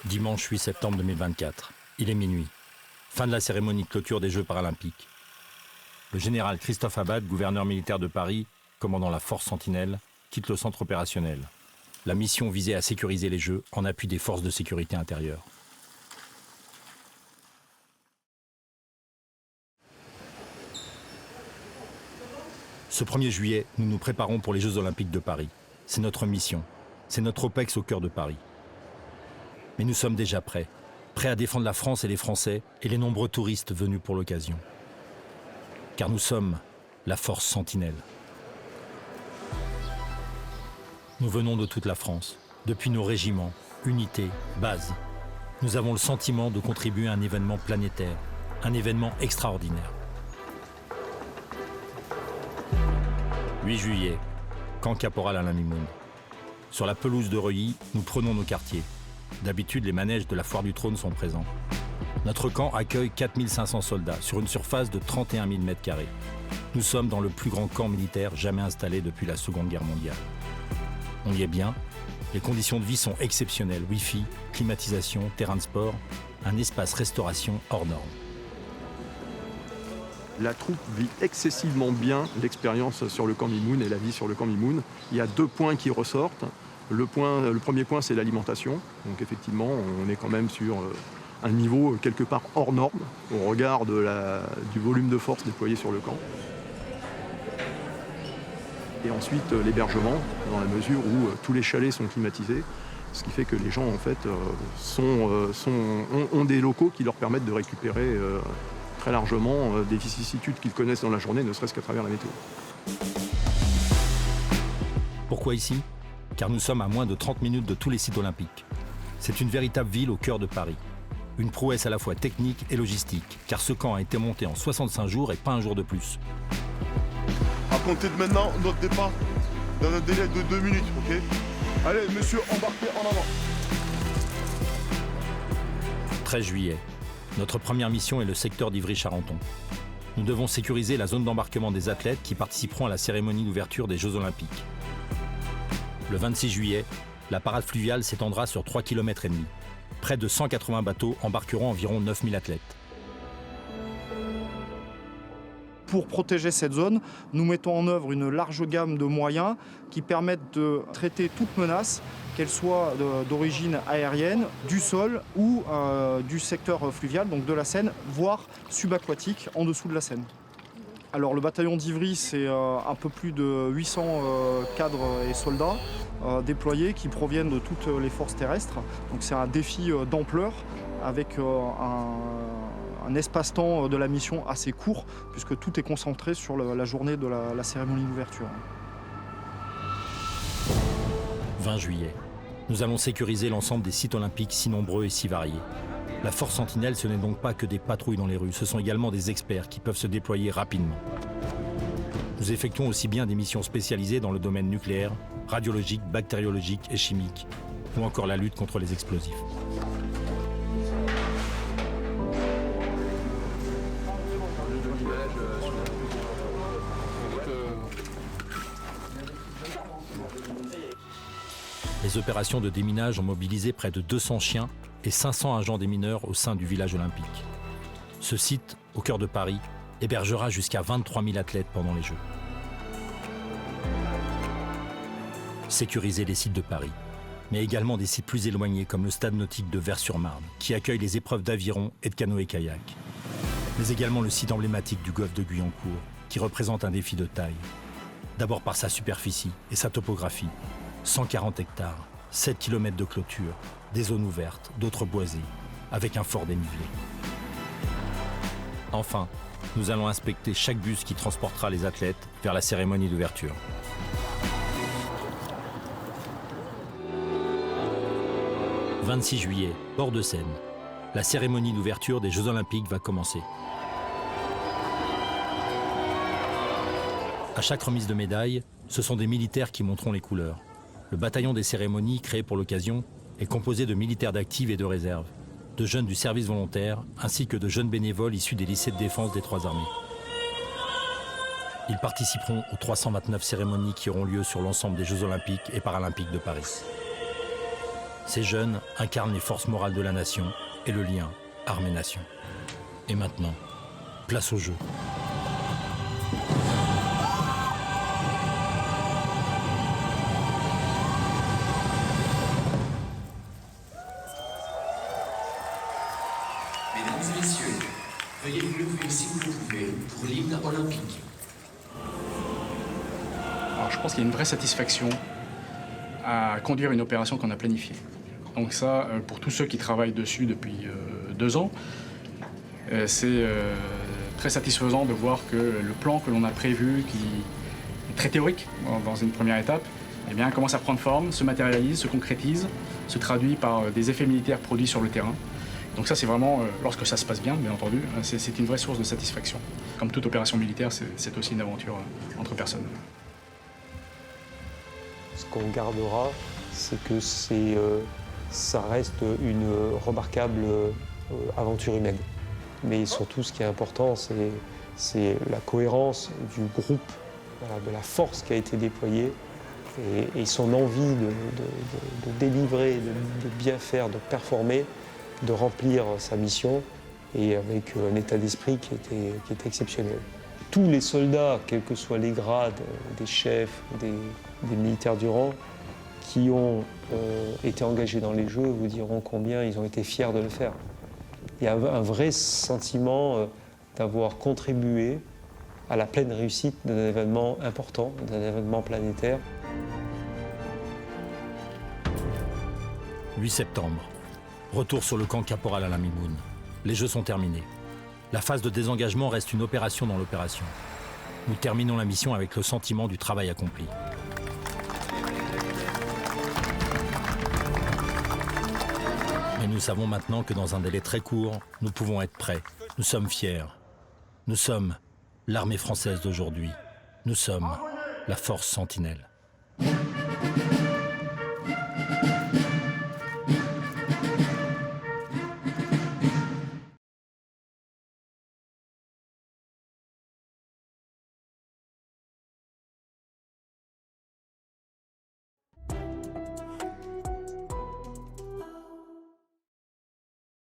Dimanche 8 septembre 2024, il est minuit. Fin de la cérémonie de clôture des Jeux paralympiques. Le général Christophe Abad, gouverneur militaire de Paris, commandant la force Sentinelle, quitte le centre opérationnel. La mission visait à sécuriser les Jeux en appui des forces de sécurité intérieure. Ce 1er juillet, nous nous préparons pour les Jeux Olympiques de Paris. C'est notre mission. C'est notre OPEX au cœur de Paris. Mais nous sommes déjà prêts. Prêts à défendre la France et les Français et les nombreux touristes venus pour l'occasion. Car nous sommes la force Sentinelle. Nous venons de toute la France, depuis nos régiments, unités, bases. Nous avons le sentiment de contribuer à un événement planétaire, un événement extraordinaire. 8 juillet, camp caporal Alain Mimoun. Sur la pelouse de Reuilly, nous prenons nos quartiers. D'habitude, les manèges de la Foire du Trône sont présents. Notre camp accueille 4500 soldats sur une surface de 31 000 m². Nous sommes dans le plus grand camp militaire jamais installé depuis la Seconde Guerre mondiale. On y est bien. Les conditions de vie sont exceptionnelles. Wi-Fi, climatisation, terrain de sport, un espace restauration hors norme. La troupe vit excessivement bien l'expérience sur le camp Mimoun et la vie sur le camp Mimoun. Il y a 2 points qui ressortent. Le premier point, c'est l'alimentation. Donc effectivement, on est quand même sur un niveau quelque part hors norme au regard du volume de force déployé sur le camp. Et ensuite, l'hébergement, dans la mesure où tous les chalets sont climatisés, ce qui fait que les gens en fait, ont des locaux qui leur permettent de récupérer très largement des vicissitudes qu'ils connaissent dans la journée, ne serait-ce qu'à travers la météo. Pourquoi ici ? Car nous sommes à moins de 30 minutes de tous les sites olympiques. C'est une véritable ville au cœur de Paris. Une prouesse à la fois technique et logistique, car ce camp a été monté en 65 jours et pas un jour de plus. À compter de maintenant, notre départ, dans un délai de 2 minutes, ok ? Allez, monsieur, embarquez en avant. 13 juillet. Notre première mission est le secteur d'Ivry-Charenton. Nous devons sécuriser la zone d'embarquement des athlètes qui participeront à la cérémonie d'ouverture des Jeux Olympiques. Le 26 juillet, la parade fluviale s'étendra sur 3,5 km. Près de 180 bateaux embarqueront environ 9000 athlètes. Pour protéger cette zone, nous mettons en œuvre une large gamme de moyens qui permettent de traiter toute menace, qu'elle soit d'origine aérienne, du sol ou du secteur fluvial, donc de la Seine, voire subaquatique en dessous de la Seine. Alors le bataillon d'Ivry, c'est un peu plus de 800 cadres et soldats déployés qui proviennent de toutes les forces terrestres. Donc c'est un défi d'ampleur avec un espace-temps de la mission assez court puisque tout est concentré sur la journée de la cérémonie d'ouverture. 20 juillet. Nous allons sécuriser l'ensemble des sites olympiques si nombreux et si variés. La force Sentinelle, ce n'est donc pas que des patrouilles dans les rues, ce sont également des experts qui peuvent se déployer rapidement. Nous effectuons aussi bien des missions spécialisées dans le domaine nucléaire, radiologique, bactériologique et chimique, ou encore la lutte contre les explosifs. Les opérations de déminage ont mobilisé près de 200 chiens et 500 agents démineurs au sein du village olympique. Ce site, au cœur de Paris, hébergera jusqu'à 23 000 athlètes pendant les Jeux. Sécuriser les sites de Paris, mais également des sites plus éloignés comme le stade nautique de Vers-sur-Marne, qui accueille les épreuves d'aviron et de canoë-kayak. Mais également le site emblématique du golfe de Guyancourt, qui représente un défi de taille. D'abord par sa superficie et sa topographie. 140 hectares, 7 km de clôture, des zones ouvertes, d'autres boisées, avec un fort dénivelé. Enfin, nous allons inspecter chaque bus qui transportera les athlètes vers la cérémonie d'ouverture. « 26 juillet, bord de Seine. La cérémonie d'ouverture des Jeux Olympiques va commencer. À chaque remise de médaille, ce sont des militaires qui monteront les couleurs. Le bataillon des cérémonies, créé pour l'occasion, est composé de militaires d'active et de réserve, de jeunes du service volontaire, ainsi que de jeunes bénévoles issus des lycées de défense des 3 armées. Ils participeront aux 329 cérémonies qui auront lieu sur l'ensemble des Jeux Olympiques et Paralympiques de Paris. Ces jeunes incarnent les forces morales de la nation et le lien armée-nation. Et maintenant, place au jeu. Mesdames et messieurs, veuillez vous lever si vous le pouvez pour l'hymne olympique. Alors, je pense qu'il y a une vraie satisfaction à conduire une opération qu'on a planifiée. Donc ça, pour tous ceux qui travaillent dessus depuis 2 ans, c'est très satisfaisant de voir que le plan que l'on a prévu, qui est très théorique dans une première étape, eh bien, commence à prendre forme, se matérialise, se concrétise, se traduit par des effets militaires produits sur le terrain. Donc ça, c'est vraiment, lorsque ça se passe bien, bien entendu, c'est une vraie source de satisfaction. Comme toute opération militaire, c'est aussi une aventure entre personnes. Ce qu'on gardera, c'est que ça reste une remarquable aventure humaine. Mais surtout, ce qui est important, c'est la cohérence du groupe, voilà, de la force qui a été déployée et son envie de délivrer, de bien faire, de performer, de remplir sa mission et avec un état d'esprit qui était exceptionnel. Tous les soldats, quels que soient les grades, des chefs, des militaires du rang, qui ont été engagés dans les Jeux vous diront combien ils ont été fiers de le faire. Il y a un vrai sentiment d'avoir contribué à la pleine réussite d'un événement important, d'un événement planétaire. 8 septembre. Retour sur le camp Caporal Alain Mimoun. Les Jeux sont terminés. La phase de désengagement reste une opération dans l'opération. Nous terminons la mission avec le sentiment du travail accompli. Mais nous savons maintenant que dans un délai très court, nous pouvons être prêts. Nous sommes fiers. Nous sommes l'armée française d'aujourd'hui. Nous sommes la force Sentinelle.